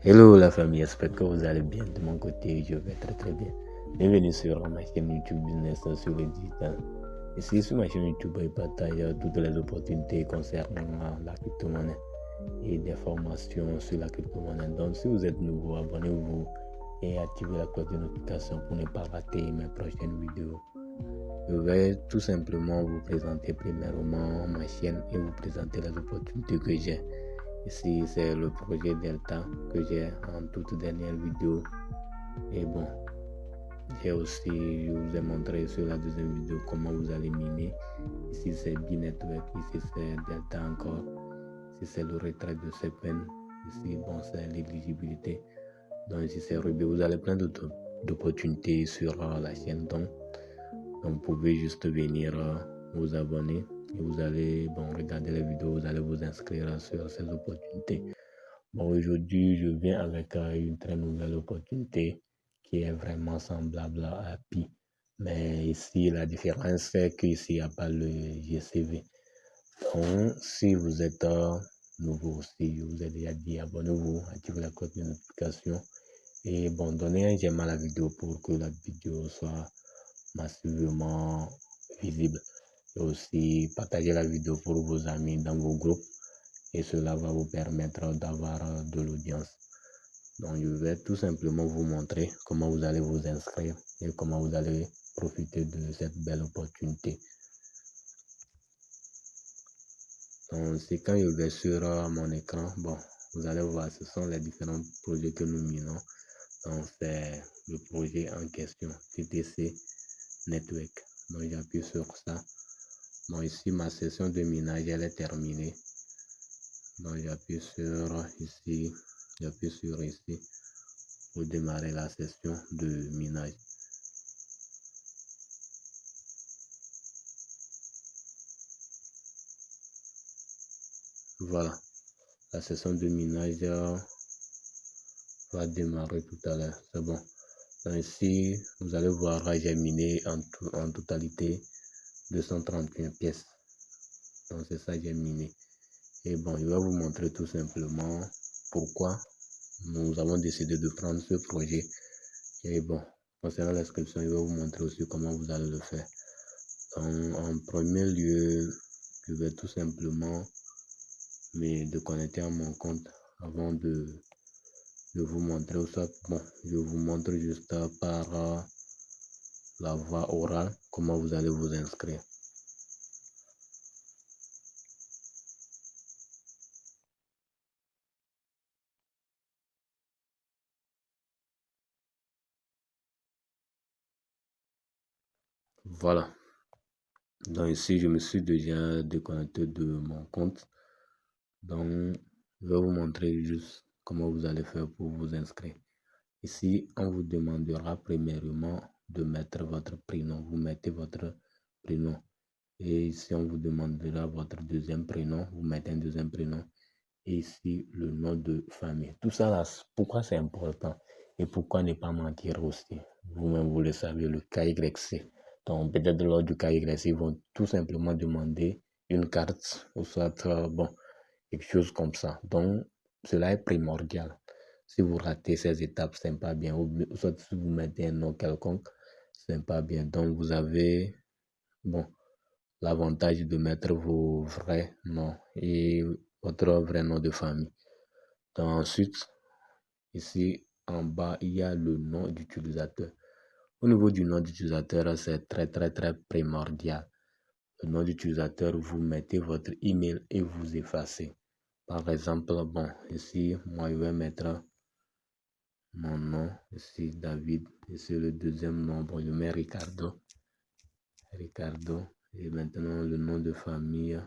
Hello la famille, j'espère que vous allez bien. De mon côté, je vais très bien. Bienvenue sur ma chaîne YouTube Business sur le digital. Ici, sur ma chaîne YouTube, je partage toutes les opportunités concernant la crypto-monnaie et des formations sur la crypto-monnaie. Donc, si vous êtes nouveau, abonnez-vous et activez la cloche de notification pour ne pas rater mes prochaines vidéos. Je vais tout simplement vous présenter premièrement ma chaîne et vous présenter les opportunités que j'ai. Ici, c'est le projet Delta que j'ai en toute dernière vidéo. Et bon, je vous ai montré sur la deuxième vidéo comment vous allez miner. Ici, c'est B-Network. Ici, c'est Delta encore. Ici, c'est le retrait de CPN. Ici, bon, c'est l'éligibilité. Donc, ici, c'est Ruby. Vous avez plein d'opportunités sur la chaîne. Donc, vous pouvez juste venir vous abonner. Et vous allez regarder les vidéos, vous allez vous inscrire sur ces opportunités. Bon, aujourd'hui, je viens avec une très nouvelle opportunité qui est vraiment semblable à Pi. Mais ici, la différence, c'est qu'ici, il n'y a pas le GCV. Donc, si vous êtes nouveau, si je vous ai déjà dit, abonnez-vous, activez la cloche de notification et bon, donnez un j'aime à la vidéo pour que la vidéo soit massivement visible. Et aussi, partagez la vidéo pour vos amis dans vos groupes et cela va vous permettre d'avoir de l'audience. Donc, je vais tout simplement vous montrer comment vous allez vous inscrire et comment vous allez profiter de cette belle opportunité. Donc, c'est quand je vais sur mon écran, bon, vous allez voir, ce sont les différents projets que nous minons. Donc, c'est le projet en question, TTC Network. Donc, j'appuie sur ça. Bon, ici, ma session de minage, elle est terminée. Donc, j'appuie sur ici pour démarrer la session de minage. Voilà, la session de minage va démarrer tout à l'heure. C'est bon. Donc ici, vous allez voir, j'ai miné en totalité 231 pièces. Donc c'est ça que j'ai miné. Et bon, je vais vous montrer tout simplement pourquoi nous avons décidé de prendre ce projet. Et bon, concernant l'inscription, je vais vous montrer aussi comment vous allez le faire. Donc, en premier lieu, je vais tout simplement me déconnecter à mon compte avant de vous montrer ça. Bon, je vous montre juste par la voie orale comment vous allez vous inscrire. Voilà. Donc ici, je me suis déjà déconnecté de mon compte. Donc, je vais vous montrer juste comment vous allez faire pour vous inscrire. Ici, on vous demandera premièrement de mettre votre prénom. Vous mettez votre prénom. Et ici, on vous demandera votre deuxième prénom. Vous mettez un deuxième prénom. Et ici, le nom de famille. Tout ça, là, pourquoi c'est important? Et pourquoi ne pas mentir aussi? Vous-même, vous le savez, le KYC. Donc, peut-être lors du KYC, ils vont tout simplement demander une carte ou soit, quelque chose comme ça. Donc, cela est primordial. Si vous ratez ces étapes, ce n'est pas bien. Ou soit si vous mettez un nom quelconque, ce n'est pas bien. Donc, vous avez, l'avantage de mettre vos vrais noms et votre vrai nom de famille. Donc, ensuite, ici en bas, il y a le nom d'utilisateur. Au niveau du nom d'utilisateur, c'est très primordial. Le nom d'utilisateur, vous mettez votre email et vous effacez. Par exemple, ici, moi, je vais mettre mon nom, ici David, ici le deuxième nom, je mets Ricardo. Et maintenant, le nom de famille,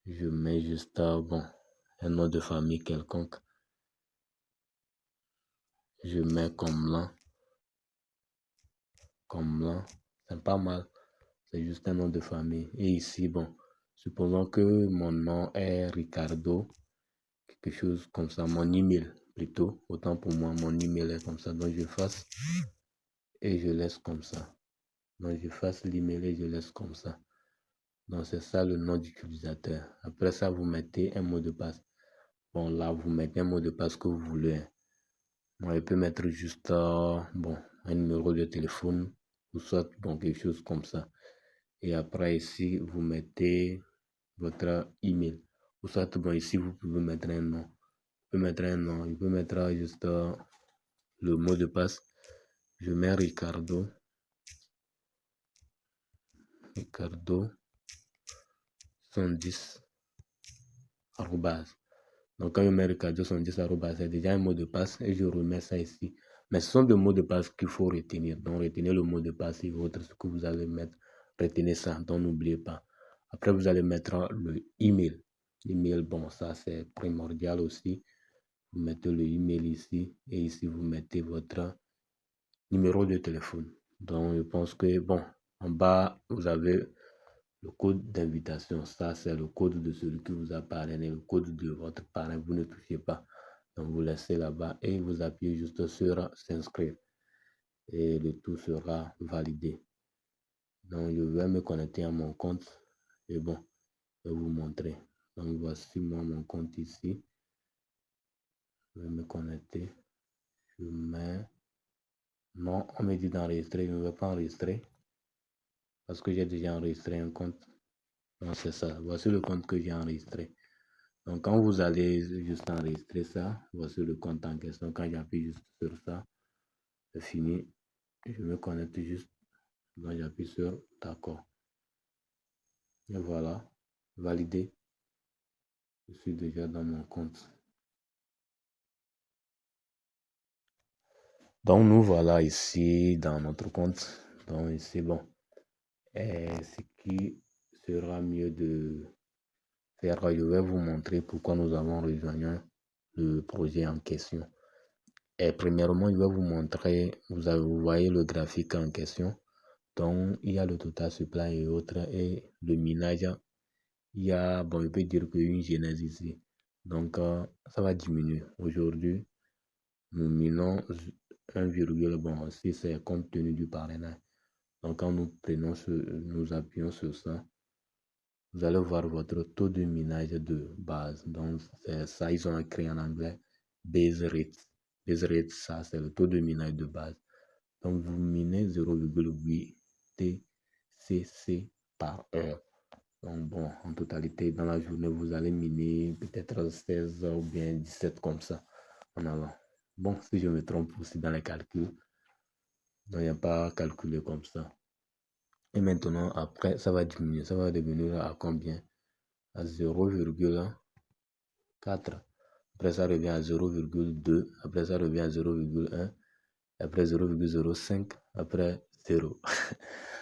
je mets juste, un nom de famille quelconque. Je mets comme là, c'est pas mal. C'est juste un nom de famille. Et ici, supposons que mon nom est Ricardo, quelque chose comme ça, mon email plutôt. Autant pour moi, mon email est comme ça. Donc, je fasse et je laisse comme ça. Donc, je fasse l'email et je laisse comme ça. Donc, c'est ça le nom d'utilisateur. Après ça, vous mettez un mot de passe. Bon, là, vous mettez un mot de passe que vous voulez, hein. Moi, je peux mettre juste bon, un numéro de téléphone ou soit bon, quelque chose comme ça. Et après, ici, vous mettez votre email. Ou soit, bon, ici, vous pouvez mettre un nom. Vous pouvez mettre un nom. Je peux mettre juste le mot de passe. Je mets Ricardo 110 arrobase. Donc, quand je mets Ricardo 110 arrobase, c'est déjà un mot de passe et je remets ça ici. Mais ce sont des mots de passe qu'il faut retenir. Donc, retenez le mot de passe et votre, ce que vous allez mettre. Retenez ça, donc n'oubliez pas. Après, vous allez mettre le email. Email, bon, ça c'est primordial aussi. Vous mettez le email ici et ici, vous mettez votre numéro de téléphone. Donc, je pense que, bon, en bas, vous avez le code d'invitation. Ça, c'est le code de celui qui vous a parrainé, le code de votre parrain. Vous ne touchez pas. Donc, vous laissez là-bas et vous appuyez juste sur s'inscrire. Et le tout sera validé. Donc, je vais me connecter à mon compte. Et bon, je vais vous montrer. Donc, voici moi mon compte ici. Je vais me connecter. Je mets... Non, on me dit d'enregistrer. Je ne vais pas enregistrer parce que j'ai déjà enregistré un compte. Donc, c'est ça. Voici le compte que j'ai enregistré. Donc, quand vous allez juste enregistrer ça, voici le compte en question. Quand j'appuie juste sur ça, c'est fini. Je me connecte juste. Donc, j'appuie sur d'accord. Et voilà, validé. Je suis déjà dans mon compte. Donc, nous voilà ici dans notre compte. Donc, ici, bon. Et ce qui sera mieux de faire, je vais vous montrer pourquoi nous avons rejoint le projet en question. Et premièrement, je vais vous montrer, vous voyez le graphique en question. Donc, il y a le total supply et autres. Et le minage, il y a, bon, je peux dire qu'une genèse ici. Donc, ça va diminuer. Aujourd'hui, nous minons 1, bon, si c'est compte tenu du parrainage. Donc, quand nous prenons nous appuyons sur ça, vous allez voir votre taux de minage de base. Donc, c'est ça, ils ont écrit en anglais base rate. Base rate, ça, c'est le taux de minage de base. Donc, vous minez 0,8 TCC par heure. Donc, bon, en totalité, dans la journée, vous allez miner peut-être 16 ou bien 17 comme ça en avant. Bon, si je me trompe aussi dans les calculs, donc il n'y a pas à calculer comme ça. Et maintenant, après, ça va diminuer. Ça va devenir à combien? À 0,4. Après, ça revient à 0,2. Après, ça revient à 0,1. Après 0,05. Après 0.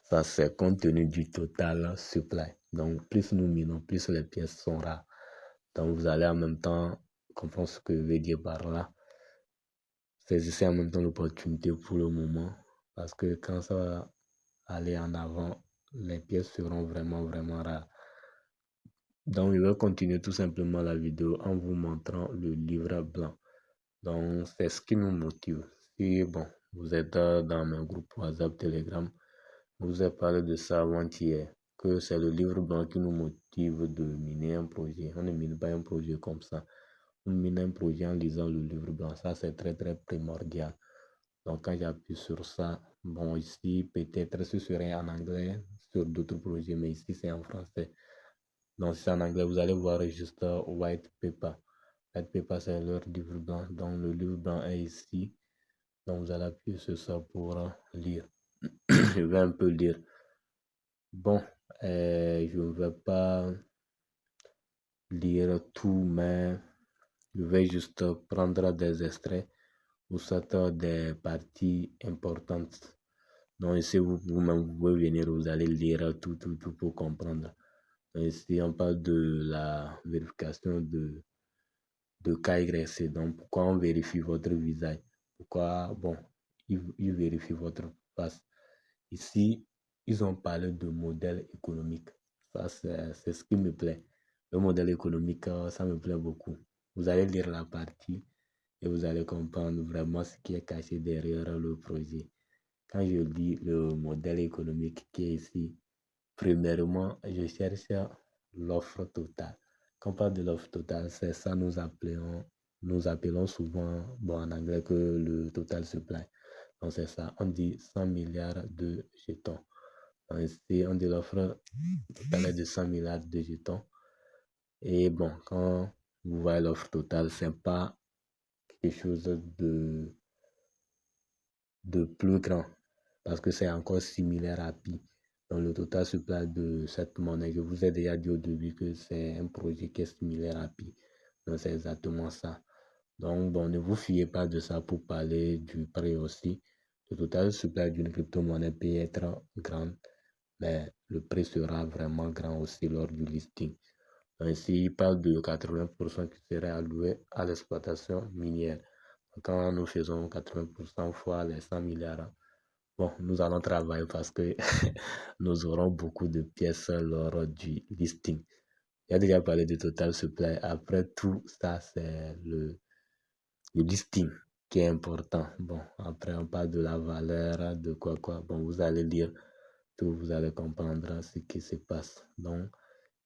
Ça, c'est compte tenu du total supply. Donc, plus nous minons, plus les pièces sont rares. Donc, vous allez en même temps comprendre ce que je veux dire par là. Saisissez en même temps l'opportunité pour le moment. Parce que quand ça va aller en avant, les pièces seront vraiment, vraiment rares. Donc, je vais continuer tout simplement la vidéo en vous montrant le livre blanc. Donc, c'est ce qui nous motive. Si, bon, vous êtes dans mon groupe WhatsApp, Telegram, je vous ai parlé de ça avant-hier, que c'est le livre blanc qui nous motive de miner un projet. On ne mine pas un projet comme ça. On mine un projet en lisant le livre blanc. Ça, c'est très, très primordial. Donc, quand j'appuie sur ça, bon, ici, peut-être ce serait en anglais sur d'autres projets, mais ici, c'est en français. Donc, si c'est en anglais, vous allez voir juste White Paper. White Paper, c'est leur livre blanc. Donc, le livre blanc est ici. Donc, vous allez appuyer sur ça pour lire. Je vais un peu lire. Bon, je ne vais pas lire tout, mais je vais juste prendre des extraits ou soit des parties importantes. Donc ici, vous-même, vous pouvez venir, vous allez lire tout pour comprendre. Donc, ici, on parle de la vérification de KYC. Donc, pourquoi on vérifie votre visage? Pourquoi, bon, ils vérifient votre face. Ici, ils ont parlé de modèle économique. Ça, c'est ce qui me plaît. Le modèle économique, ça me plaît beaucoup. Vous allez lire la partie et vous allez comprendre vraiment ce qui est caché derrière le projet. Quand je lis le modèle économique qui est ici, premièrement, je cherche l'offre totale. quand on parle de l'offre totale, c'est ça nous appelons souvent, bon, en anglais, que le total supply. Donc, c'est ça. On dit 100 milliards de jetons. Donc, ici, on dit l'offre totale est de 100 milliards de jetons. Et bon, quand vous voyez l'offre totale, c'est pas quelque chose de plus grand parce que c'est encore similaire à Pi. Donc, le total supply de cette monnaie, je vous ai déjà dit au début que c'est un projet qui est similaire à Pi. Donc, c'est exactement ça. Donc, bon, ne vous fiez pas de ça pour parler du prix aussi. Le total supply d'une crypto-monnaie peut être grand, mais le prix sera vraiment grand aussi lors du listing. Donc, ici, il parle de 80% qui serait alloué à l'exploitation minière. Donc, quand nous faisons 80% fois les 100 milliards, bon, nous allons travailler parce que nous aurons beaucoup de pièces lors du listing. Il a déjà parlé de total supply. Après tout ça, c'est le listing qui est important. Bon, après, on parle de la valeur, de quoi. Bon, vous allez lire tout, vous allez comprendre ce qui se passe. Donc,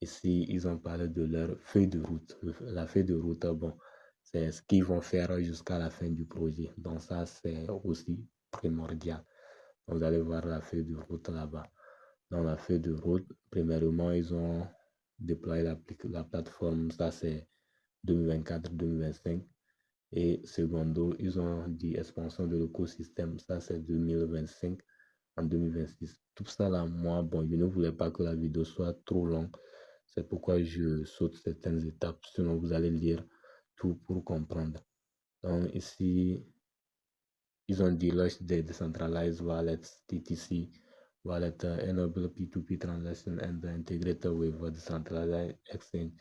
ici, ils ont parlé de leur feuille de route. La feuille de route, bon, c'est ce qu'ils vont faire jusqu'à la fin du projet. Donc, ça, c'est aussi primordial. Vous allez voir la feuille de route là-bas. Dans la feuille de route, premièrement, ils ont déployé la plateforme. Ça, c'est 2024-2025. Et secondo, ils ont dit expansion de l'écosystème. Ça, c'est 2025 en 2026. Tout ça là, moi, bon, je ne voulais pas que la vidéo soit trop longue. C'est pourquoi je saute certaines étapes. Sinon, vous allez lire tout pour comprendre. Donc, ici, ils ont dit launch des decentralized wallets, TTC, wallet enable P2P transaction and integrated with a decentralized exchange.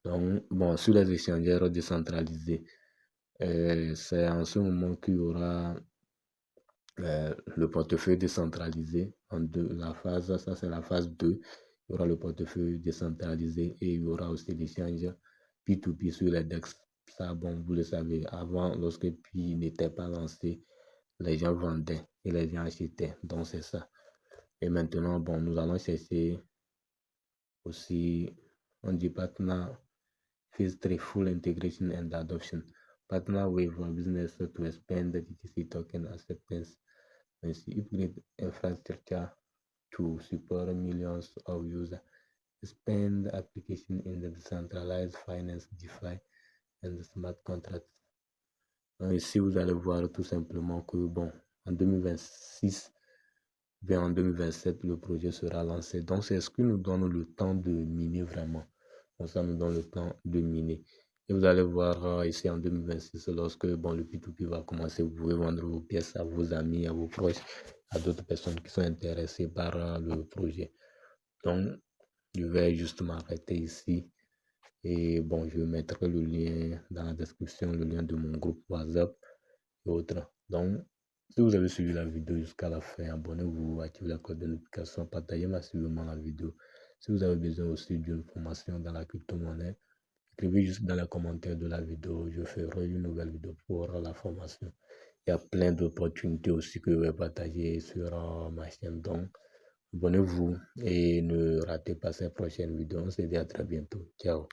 Donc, bon, sur les échangeurs décentralisés, c'est en ce moment qu'il y aura le portefeuille décentralisé en deux. La phase, ça c'est la phase 2. Il y aura le portefeuille décentralisé et il y aura aussi l'échange P2P sur les DEX. Ça, bon, vous le savez, avant, lorsque Pi n'était pas lancé, les gens vendaient et les gens achetaient. Donc, c'est ça. Et maintenant, bon, nous allons chercher aussi, on dit partner phase 3 full integration and adoption. Partner with a business to expand the DTC token acceptance. Upgrade infrastructure to support millions of users. Expand application in the decentralized finance, DeFi, and the smart contracts. Donc ici, vous allez voir tout simplement que, bon, en 2026, vers en 2027, le projet sera lancé. Donc, c'est ce qui nous donne le temps de miner vraiment. Donc, ça nous donne le temps de miner. Et vous allez voir ici en 2026, lorsque bon, le P2P va commencer, vous pouvez vendre vos pièces à vos amis, à vos proches, à d'autres personnes qui sont intéressées par le projet. Donc, je vais juste m'arrêter ici. Et bon, je mettrai le lien dans la description, le lien de mon groupe WhatsApp et autres. Donc, si vous avez suivi la vidéo jusqu'à la fin, abonnez-vous, activez la cloche de notification, partagez massivement la vidéo. Si vous avez besoin aussi d'une formation dans la crypto-monnaie, écrivez juste dans les commentaires de la vidéo. Je ferai une nouvelle vidéo pour la formation. Il y a plein d'opportunités aussi que je vais partager sur ma chaîne. Donc, abonnez-vous et ne ratez pas ces prochaines vidéos. On se dit à très bientôt. Ciao.